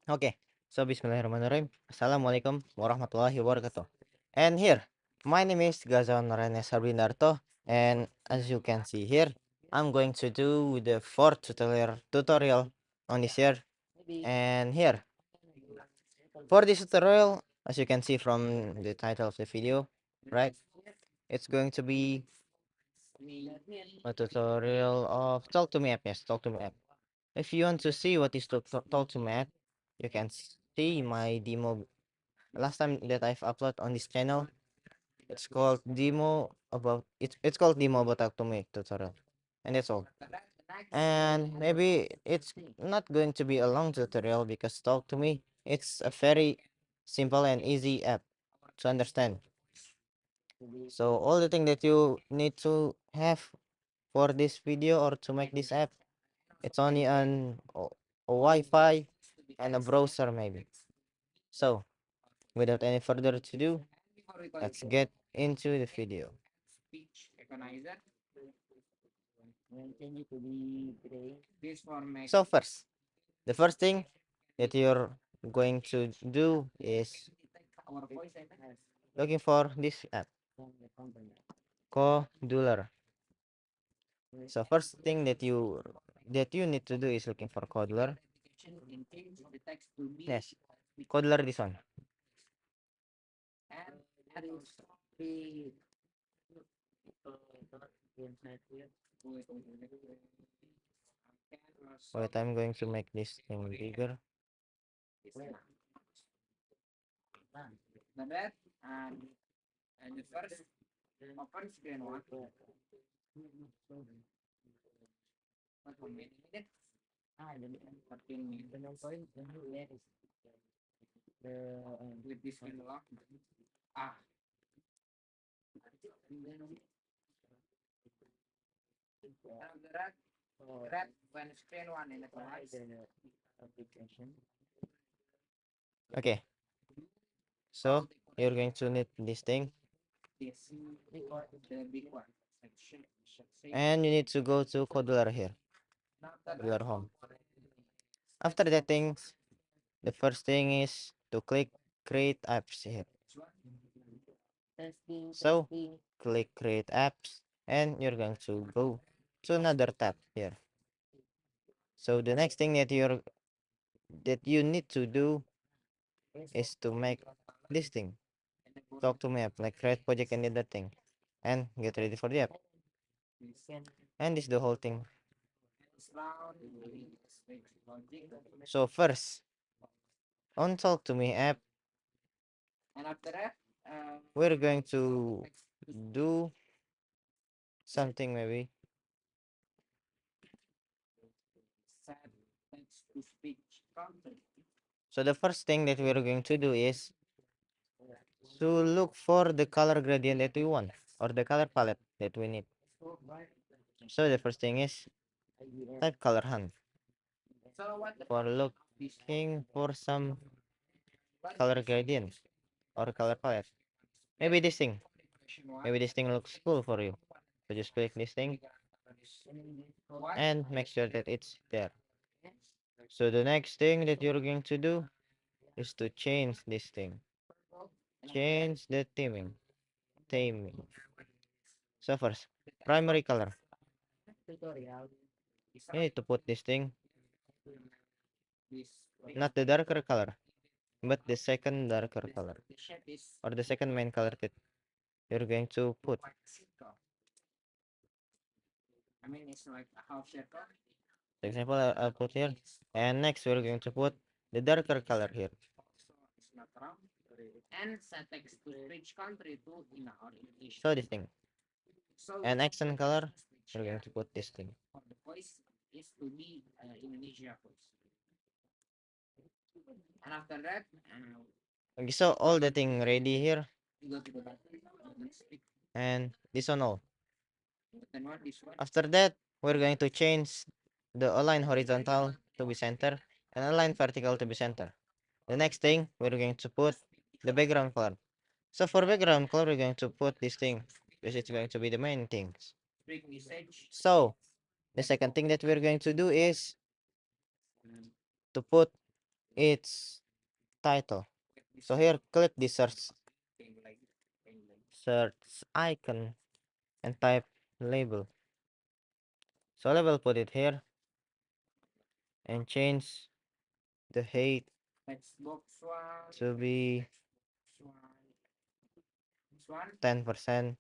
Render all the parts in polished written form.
Okay, so Bismillahirrahmanirrahim. Assalamualaikum warahmatullahi wabarakatuh. And here, my name is Gazan Rene Sarbinarto, and as you can see here, I'm going to do the fourth tutorial on this here. And here, for this tutorial, as you can see from the title of the video, right? It's going to be a tutorial of Talk to Me app. Yes, Talk to Me app. If you want to see what is Talk to Me app, you can see my demo last time that I've uploaded on this channel. It's called demo about Talk to Me tutorial, and that's all. And maybe it's not going to be a long tutorial because Talk to Me, it's a very simple and easy app to understand. So all the thing that you need to have for this video or to make this app, it's only on a Wi-Fi and a browser maybe. So without any further to do, let's get into the video. So first, the first thing that you're going to do is looking for this app, Codular. So first thing that you need to do is looking for Codular. Yes, Codular this one. Wait, I'm going to make this thing bigger. Okay, so you're going to need this thing, and you need to go to Codular here, Codular home. After that thing, the first thing is to click create apps here. So click create apps, and you're going to go to another tab here. So the next thing that you need to do is to make this thing, Talk to Me app, like create project and other thing, and get ready for the app. And this is the whole thing. So first, on Talk to Me app, we're going to do something maybe. So the first thing that we're going to do is to look for the color gradient that we want, or the color palette that we need. So the first thing is type color hunt for looking for some color gradient or color palette. Maybe this thing. Maybe this thing looks cool for you. So just click this thing and make sure that it's there. So the next thing that you're going to do is to change this thing. Change the theming. Theming. So first, primary color. You need to put this thing, not the darker color, but the second darker color, or the second main color that you're going to put. For example, I'll put here, and next we're going to put the darker color here. So this thing, and accent color, we're going to put this thing. Okay, so all the thing ready here, and this one all. After that, we're going to change the align horizontal to be center and align vertical to be center. The next thing, we're going to put the background color. So for background color, we're going to put this thing because it's going to be the main things. So the second thing that we're going to do is to put its title. So here, click the search icon and type label. So I will put it here and change the height to be 10%,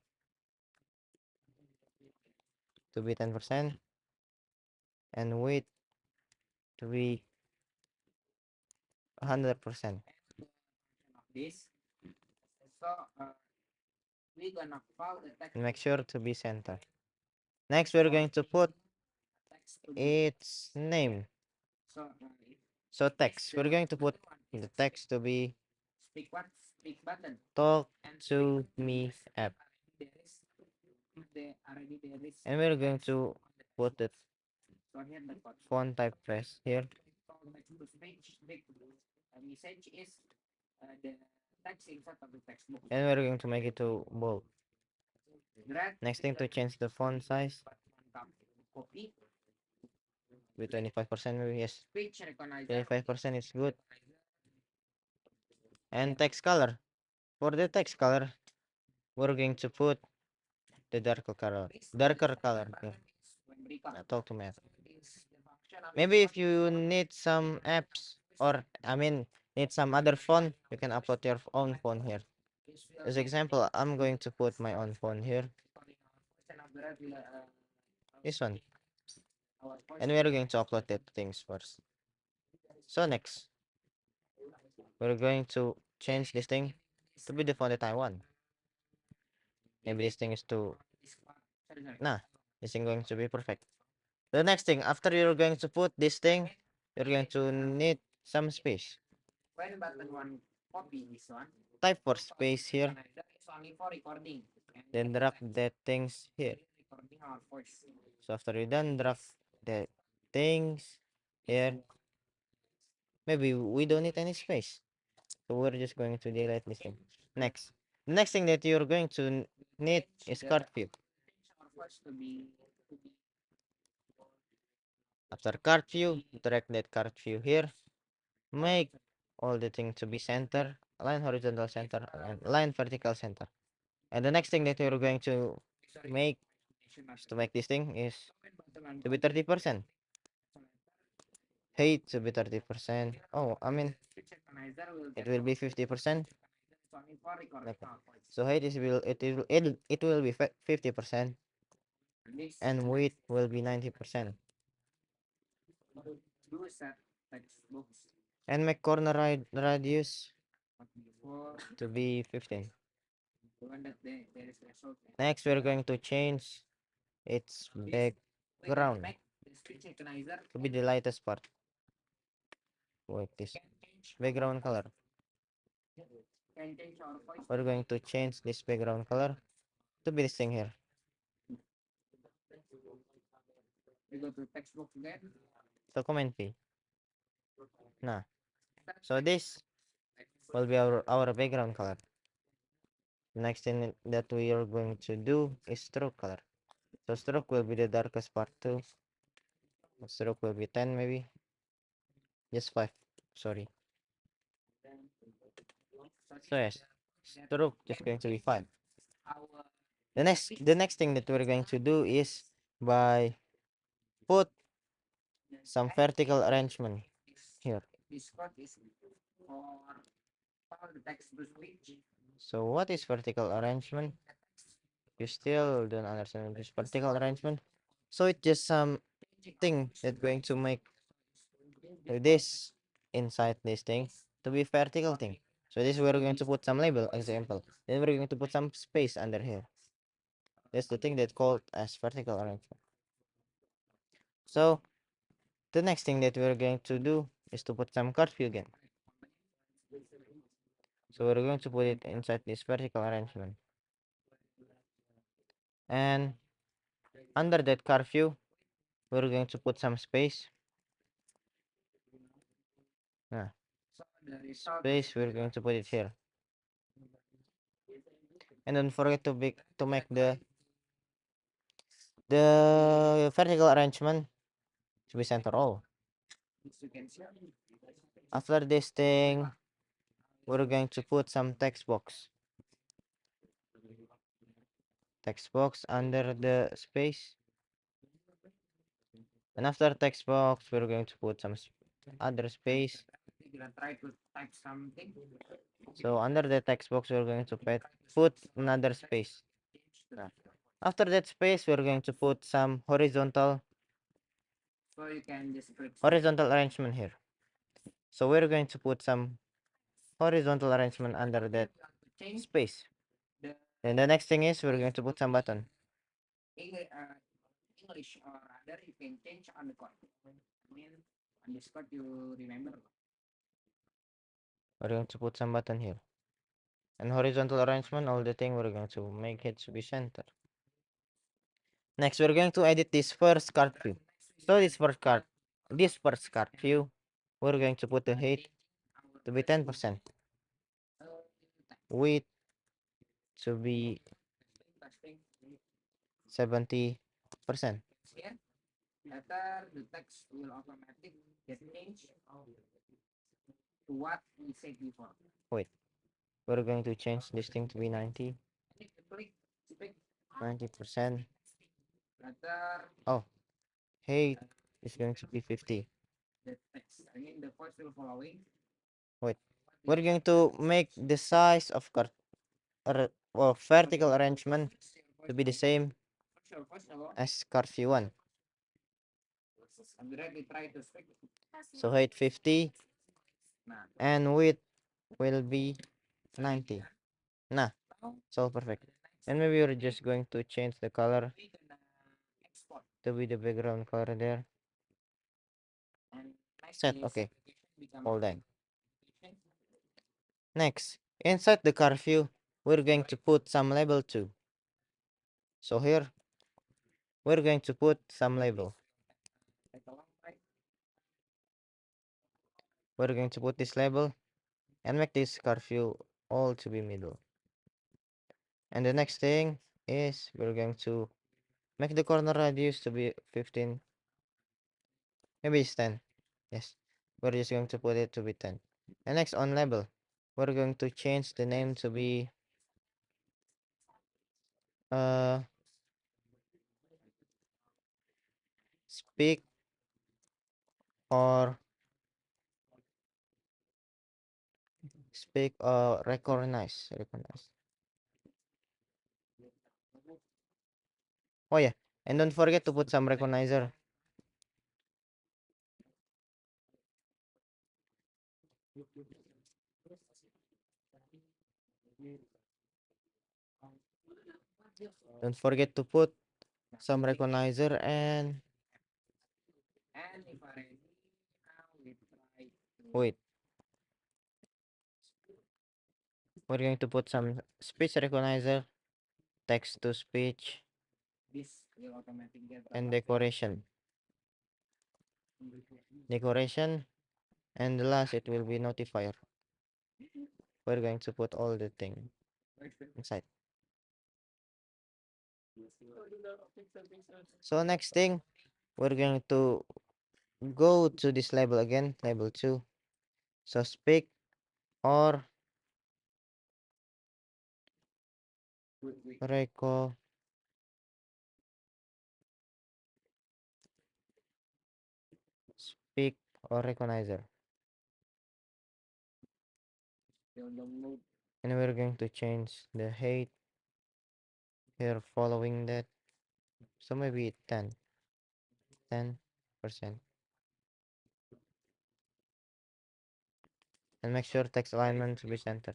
and weight to be 100%. And make sure to be center. Next, we're going to put its name. So text, we're going to put the text to be talk to me app. And we're going to put the font type press here. And we're going to make it to bold. Next thing, to change the font size with 25%, maybe. Yes, 25% is good. And text color, for the text color, we're going to put the darker color here. Talk to me. Maybe if you need some apps, or I mean need some other phone, you can upload your own phone here. As example, I'm going to put my own phone here, this one, and we're going to upload that things first. So next, we're going to change this thing to be the font that I want. Maybe this thing is too, nah, this thing going to be perfect. The next thing, after you're going to put this thing, you're going to need some space. Type for space here, then drag that things here. So after you done drag the things here, maybe we don't need any space, so we're just going to delete this thing. Next, the next thing that you're going to need is card view. After card view, drag that card view here, make all the thing to be center, align horizontal center, and line vertical center. And the next thing that you're going to make to make this thing is to be 30%. Height to be 30%. Oh, I mean, it will be 50%. Okay. So height is it will be 50%, and weight will be 90%. And make corner radius to be 15. Next, we're going to change its background to be the lightest part. Like this. Background color. We're going to change this background color to be this thing here. So comment P. Nah. So this will be our background color. Next thing that we are going to do is stroke color. So stroke will be the darkest part too. Stroke will be 10 maybe. Just 5. Sorry. So yes, stroke is going to be 5. The next thing that we're going to do is by put some vertical arrangement here. So what is vertical arrangement? You still don't understand this vertical arrangement? So it's just some thing that's going to make this inside this thing to be vertical thing. So this we're going to put some label example. Then we're going to put some space under here. That's the thing that's called as vertical arrangement. So the next thing that we're going to do is to put some curve again. So we're going to put it inside this vertical arrangement. And under that curve view, we're going to put some space. Space, we're going to put it here. And don't forget to make the vertical arrangement to be center all. After this thing, we're going to put some text box. Text box under the space. And after text box, we're going to put some other space. So under the text box, we're going to put another space. After that space, we're going to put some horizontal arrangement here. So we're going to put some horizontal arrangement under that space. And the next thing is we're going to put some button. We're going to put some button here. And horizontal arrangement, all the thing we're going to make it to be center. Next, we're going to edit this first card view. So this first card view, we're going to put the height to be 10%. Width to be 70%. Wait, we're going to change this thing to be 90%. Oh, height is going to be 50. Wait, we're going to make the size of card or vertical arrangement to be the same as card view 1. So height 50 and width will be 90. Nah, it's all perfect. And maybe we're just going to change the color to be the background color there. Set, okay. Hold on. Next, inside the car view, we're going to put some label too. So here, we're going to put some label. We're going to put this label and make this car view all to be middle. And the next thing is we're going to make the corner radius to be 15. Maybe it's 10. Yes. We're just going to put it to be 10. And next on label, we're going to change the name to be uh speak or recognize. Oh yeah, and don't forget to put some recognizer. Don't forget to put some recognizer and wait. We're going to put some speech recognizer, text to speech, and decoration. Decoration, and the last it will be notifier. We're going to put all the thing inside. So next thing, we're going to go to this label again, label 2. So speak or reco speak or recognizer. And we're going to change the height here following that. So maybe 10%. And make sure text alignment to be center.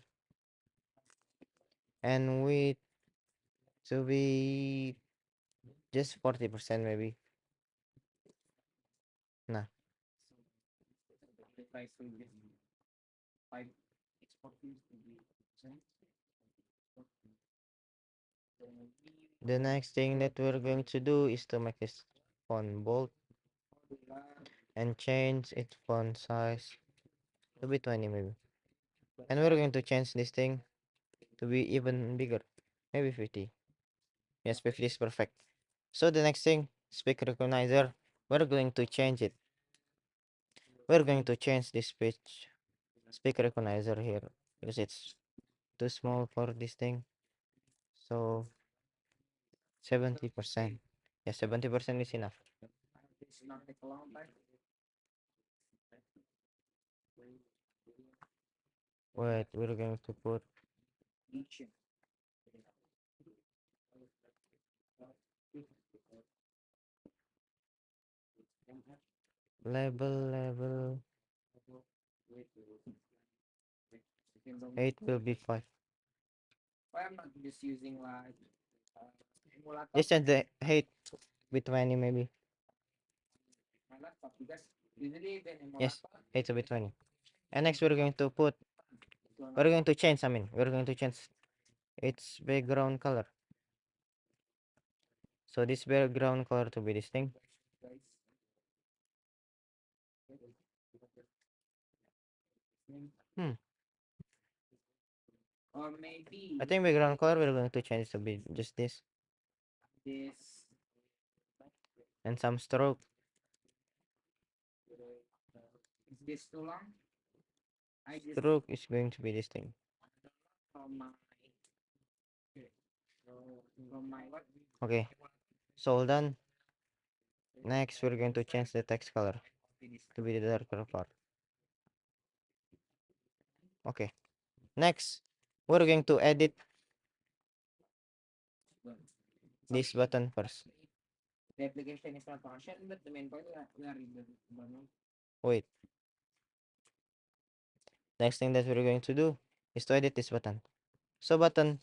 And width to be just 40% maybe. Nah. The next thing that we're going to do is to make this font bold and change its font size to be 20 maybe. And we're going to change this thing to be even bigger, maybe 50. Yes, 50 is perfect. So the next thing, speak recognizer, we're going to change it We're going to change this speak recognizer here because it's too small for this thing. So 70%. Yeah, 70% is enough. Wait, we're going to put level 8 will be 5. Just change the height with 20 maybe. Yes, height to be 20. And next we're going to change, we're going to change its background color. So this background color to be this thing. Hmm. I think background color we're going to change to be just this. And some stroke. Stroke is going to be this thing. Okay. So all done. Next we're going to change the text color to be the darker part. Okay. Next, we're going to edit this button first. Wait. Next thing that we're going to do is to edit this button. So button,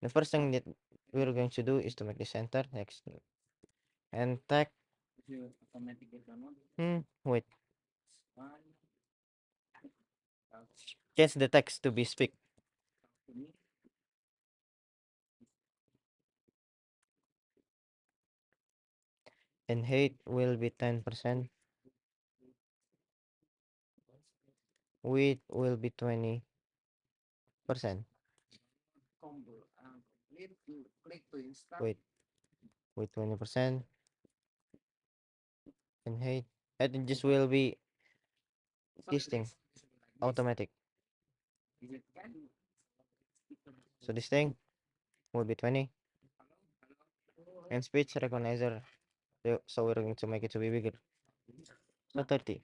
the first thing that we're going to do is to make the center next and tag. Wait. Change the text to be speak. And height will be 10%. Width will be 20%. Wait, with 20%. And height. And this will be this thing. Automatic. So this thing will be 20. And speech recognizer. So we're going to make it to be bigger. So 30.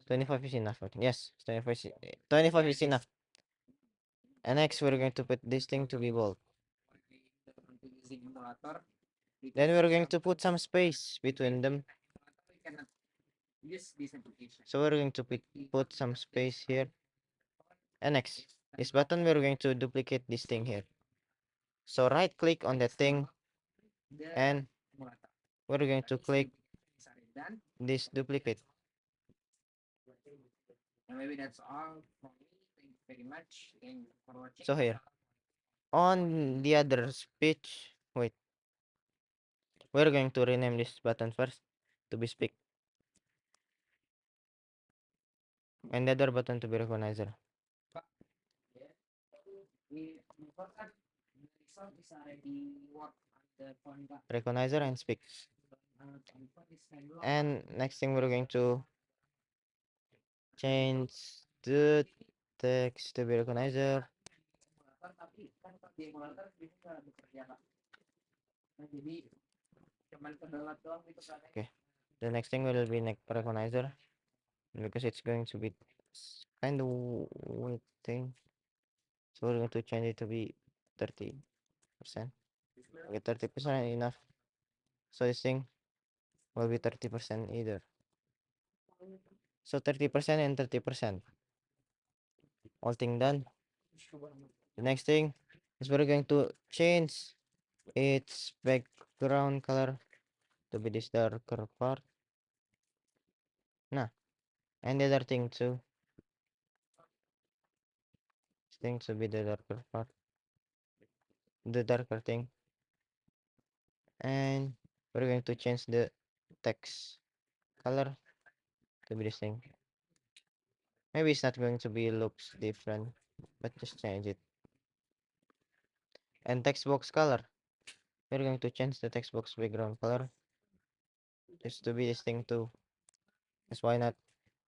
25 is enough. Yes, 25 is enough. And next we're going to put this thing to be bold. Then we're going to put some space between them. So we're going to put some space here. And next, this button we're going to duplicate this thing here. So right click on the thing and we're going to click this duplicate. So here on the other speech, wait, we're going to rename this button first to be speak and the other button to be recognizer. Recognizer and speak. And next thing we're going to change the text to be recognizer. Okay. The next thing will be next recognizer because it's going to be kind of weird thing. So we're going to change it to be 30%. Okay, 30% enough. So this thing will be 30% either. So 30% and 30%. All thing done. The next thing is we're going to change its background color to be this darker part. Nah. And the other thing too. This thing to be the darker part. The darker thing. And we're going to change the text color to be this thing. Maybe it's not going to be looks different, but just change it. And text box color. We're going to change the text box background color Just to be this thing too. Yes, why not?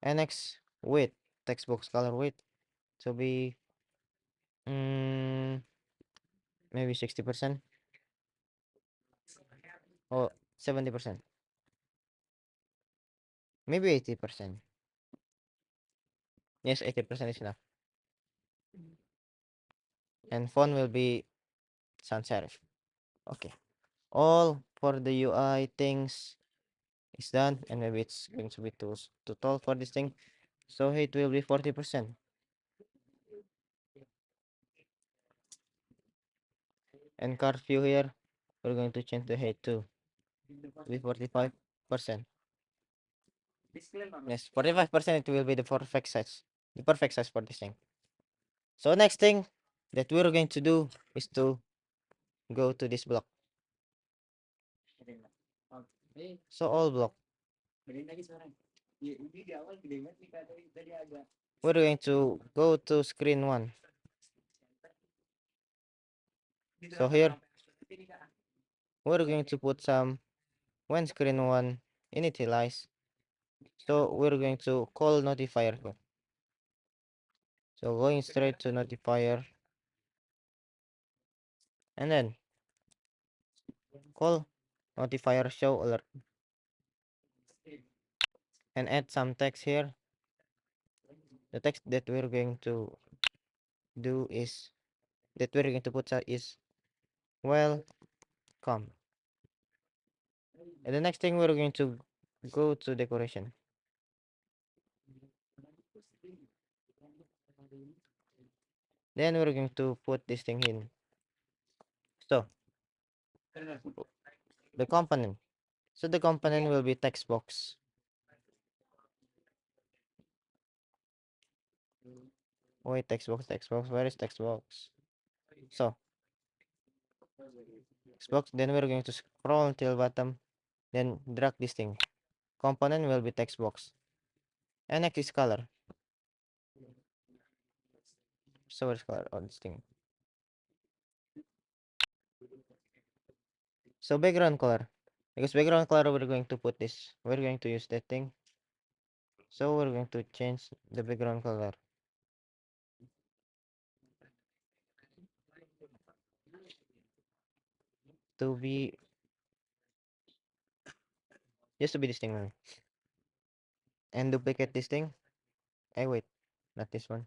And next, weight. Text box color weight to be maybe 60% or 70%. Maybe 80%. Yes, 80% is enough. And font will be sans serif. Okay. All for the UI things is done, and maybe it's going to be too tall for this thing. So it will be 40%. And curfew here, we're going to change the height to be 45%. Yes, 45% it will be the perfect size. The perfect size for this thing. So next thing that we're going to do is to go to this block. So all block. We're going to go to screen 1. So here we're going to put some when screen 1 initialize. So we're going to call notifier here. So going straight to notifier and then call notifier show alert and add some text here. The text that we're going to do is that we're going to put is welcome. And the next thing we're going to go to decoration. Then we're going to put this thing in. So the component. So the component will be text box. Wait, text box, text box. Where is text box? So text box. Then we're going to scroll until bottom. Then drag this thing. Component will be text box. And next is color. So where's color on this thing? So background color. Because background color we're going to put this. We're going to use that thing. So we're going to change the background color to be just to be this thing only. And duplicate this thing. Wait, not this one.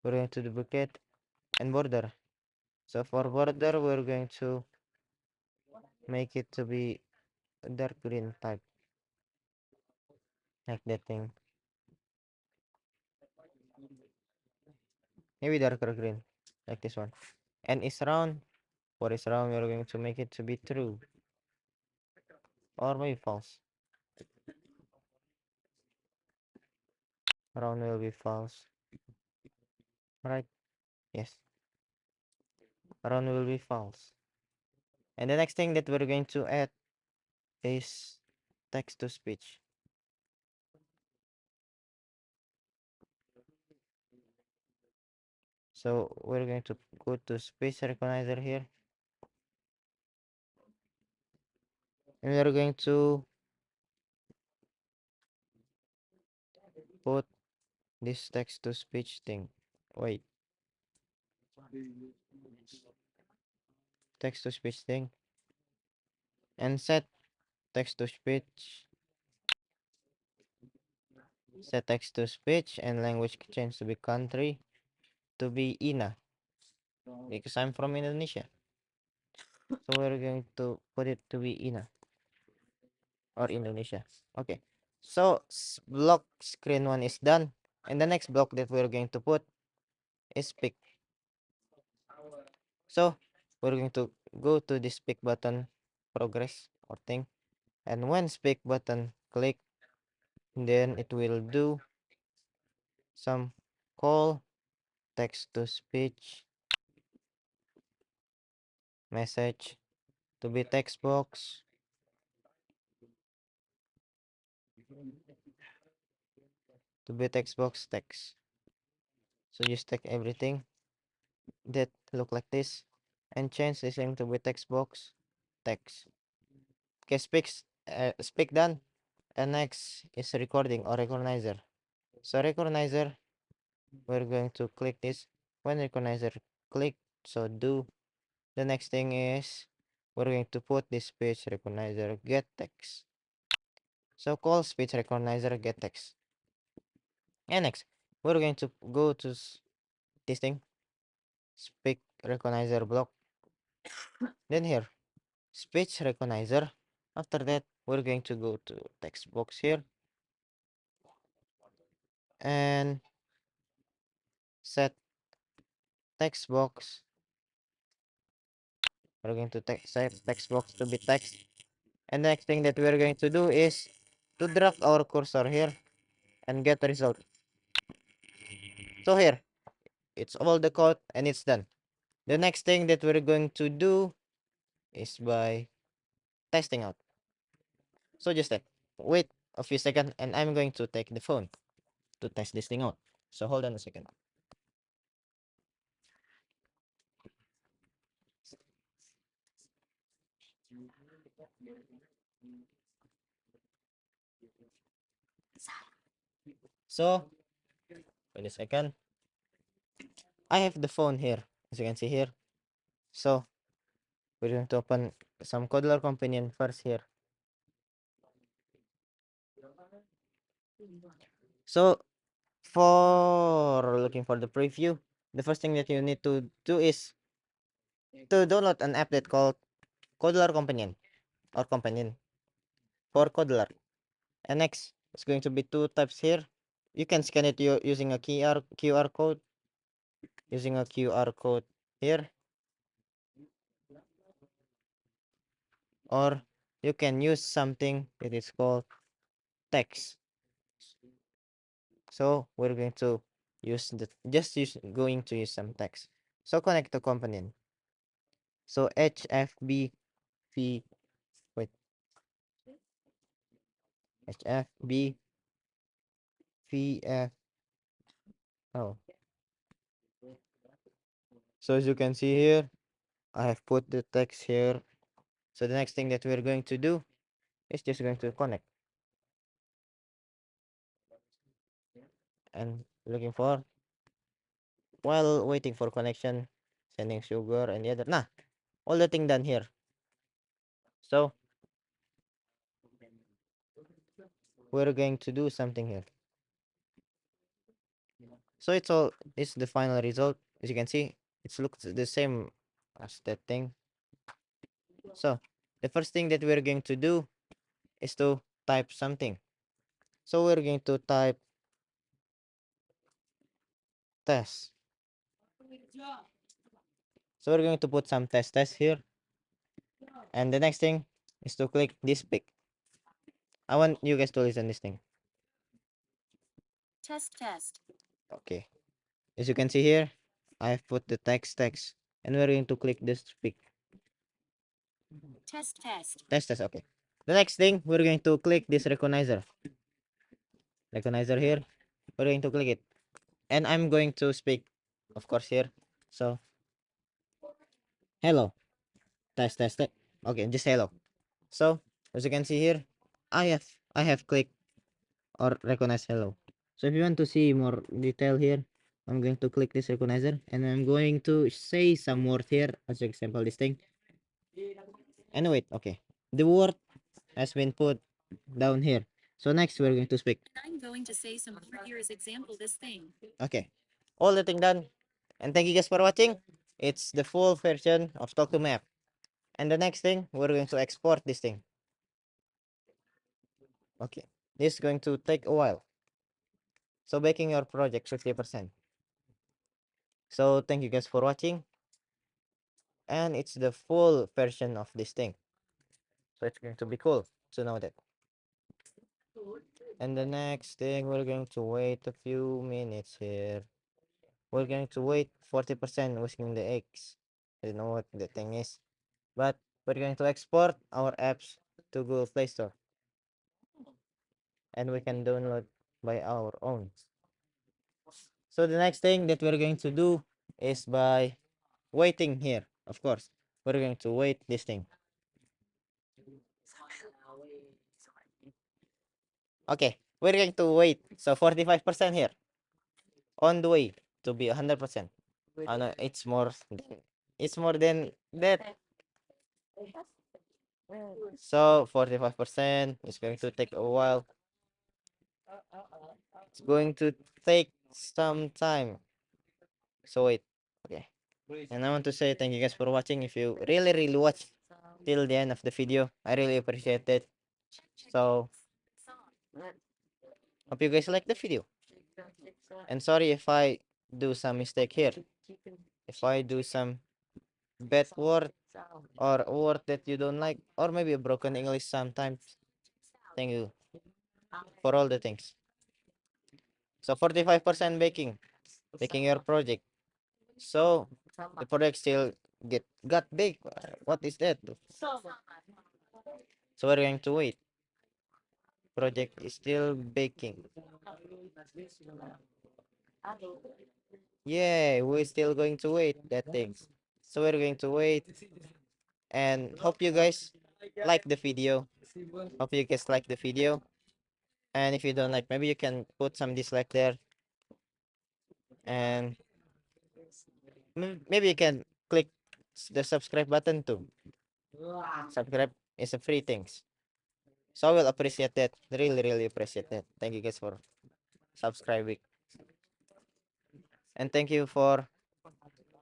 We're going to duplicate and border. So for border we're going to make it to be dark green type. Like that thing. Maybe darker green. Like this one. And is round. For is round we're going to make it to be true. Or maybe false. Round will be false. Right? Yes. Round will be false. And the next thing that we're going to add is text to speech. So we're going to go to speech recognizer here. And we're going to put this text to speech thing. Wait. Text to speech thing. And set text to speech. Set text to speech and language change to be country to be INA. Because I'm from Indonesia. So we're going to put it to be INA. Or Indonesia. Okay. So block screen 1 is done. And the next block that we're going to put is speak. So we're going to go to the speak button progress or thing. And when speak button click, then it will do some call text to speech message to be text box to be text box text. So just take everything that look like this, and change this thing to be text box, text. Okay, speak done, and next is recording or recognizer. So recognizer, we're going to click this. When recognizer click, so do. The next thing is we're going to put this speech recognizer get text. So call speech recognizer get text. And next, we're going to go to this thing, speak recognizer block. Then here, speech recognizer. After that, we're going to go to text box here and set text box. We're going to set text box to be text. And the next thing that we're going to do is to drag our cursor here and get the result. So here, it's all the code and it's done. The next thing that we're going to do is by testing out. So just that. Wait a few seconds and I'm going to take the phone to test this thing out. So hold on a second. So wait a second. I have the phone here, as you can see here. So we're going to open some Codler Companion first here. So for looking for the preview, the first thing that you need to do is to download an app that called Codler Companion or Companion for Codler. And next, it's going to be two types here. You can scan it using a QR code, using a QR code here, or you can use something that is called text. So we're going to use going to use some text. So connect to Companion. So HFB wait HFB VF. Oh, so as you can see here, I have put the text here. So the next thing that we're going to do is just going to connect and looking for while waiting for connection, sending sugar and the other. Nah, all the thing done here. So we're going to do something here. So it's the final result. As you can see, it looks the same as that thing. So the first thing that we're going to do is to type something. So we're going to type test. So we're going to put some test here. And the next thing is to click this pic. I want you guys to listen this thing. Test. Okay. As you can see here, I have put the text, and we're going to click this pic. Test. Okay. The next thing, we're going to click this recognizer. Recognizer here. We're going to click it. And I'm going to speak, of course, here. So, hello. Test. Okay, just hello. So, as you can see here, I have clicked or recognize hello. So if you want to see more detail here, I'm going to click this recognizer and I'm going to say some word here as example this thing. And wait, okay. The word has been put down here. So next we're going to speak. I'm going to say some word here as example this thing. Okay. All the thing done. And thank you guys for watching. It's the full version of Talk to Map. And the next thing, we're going to export this thing. Okay. This is going to take a while. So making your project 50%. So thank you guys for watching. And it's the full version of this thing. So it's going to be cool to know that. And the next thing, we're going to wait a few minutes here. We're going to wait 40% whisking the eggs. I don't know what the thing is. But we're going to export our apps to Google Play Store. And we can download by our own. So the next thing that we're going to do is by waiting here. Of course, we're going to wait this thing. Okay, we're going to wait. So 45% here on the way to be 100%. Oh no, it's more than that. So 45% is going to take a while. It's going to take some time. So wait. Okay. And I want to say thank you guys for watching. If you really watch till the end of the video, I really appreciate it. So hope you guys like the video. And sorry if I do some mistake here. If I do some bad word or a word that you don't like, or maybe a broken English sometimes. Thank you for all the things. So 45% baking your project. So the project still got big. What is that? So we're going to wait. Project is still baking. Yeah, we're still going to wait that things. So we're going to wait and hope you guys like the video. Hope you guys like the video. And if you don't like, maybe you can put some dislike there. And maybe you can click the subscribe button too. Subscribe is a free things. So I will appreciate that. Really appreciate that. Thank you guys for subscribing. And thank you for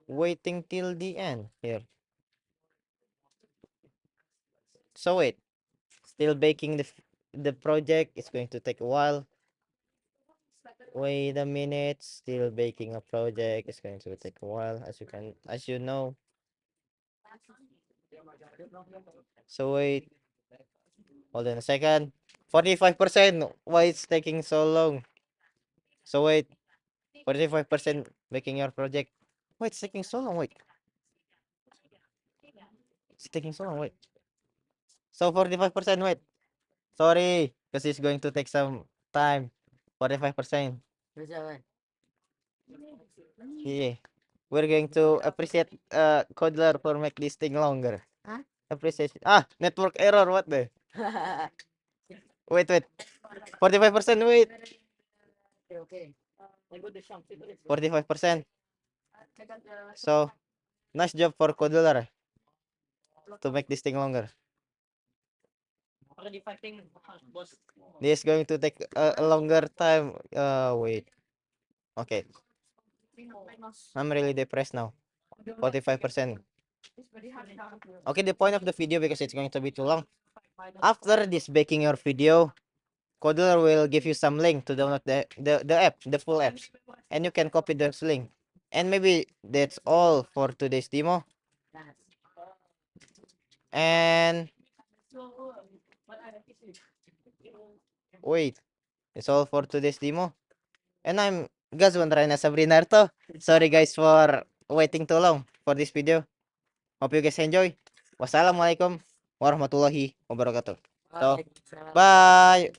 waiting till the end here. So wait, still baking the project. It's going to take a while. Wait a minute, still baking a project. It's going to take a while, as you know. So wait, hold on a second. 45%. Why it's taking so long? So wait, 45% making your project. Wait, it's taking so long. Wait, it's taking so long. Wait. So 45%. Wait. Sorry, because it's going to take some time. 45%. Yeah. We're going to appreciate Codler for make this thing longer. Appreciate. Network error. What the? Wait. 45%. Wait. 45%. So nice job for Codler to make this thing longer. This is going to take a longer time. Wait. Okay. I'm really depressed now. 45%. Okay, the point of the video, because it's going to be too long. After this baking your video, Codler will give you some link to download the app, the full apps. And you can copy this link. And maybe that's all for today's demo. And wait, it's all for today's demo. And I'm Gazwan Rana Sabrinarto. Sorry guys for waiting too long for this video. Hope you guys enjoy. Wassalamualaikum warahmatullahi wabarakatuh. So, bye.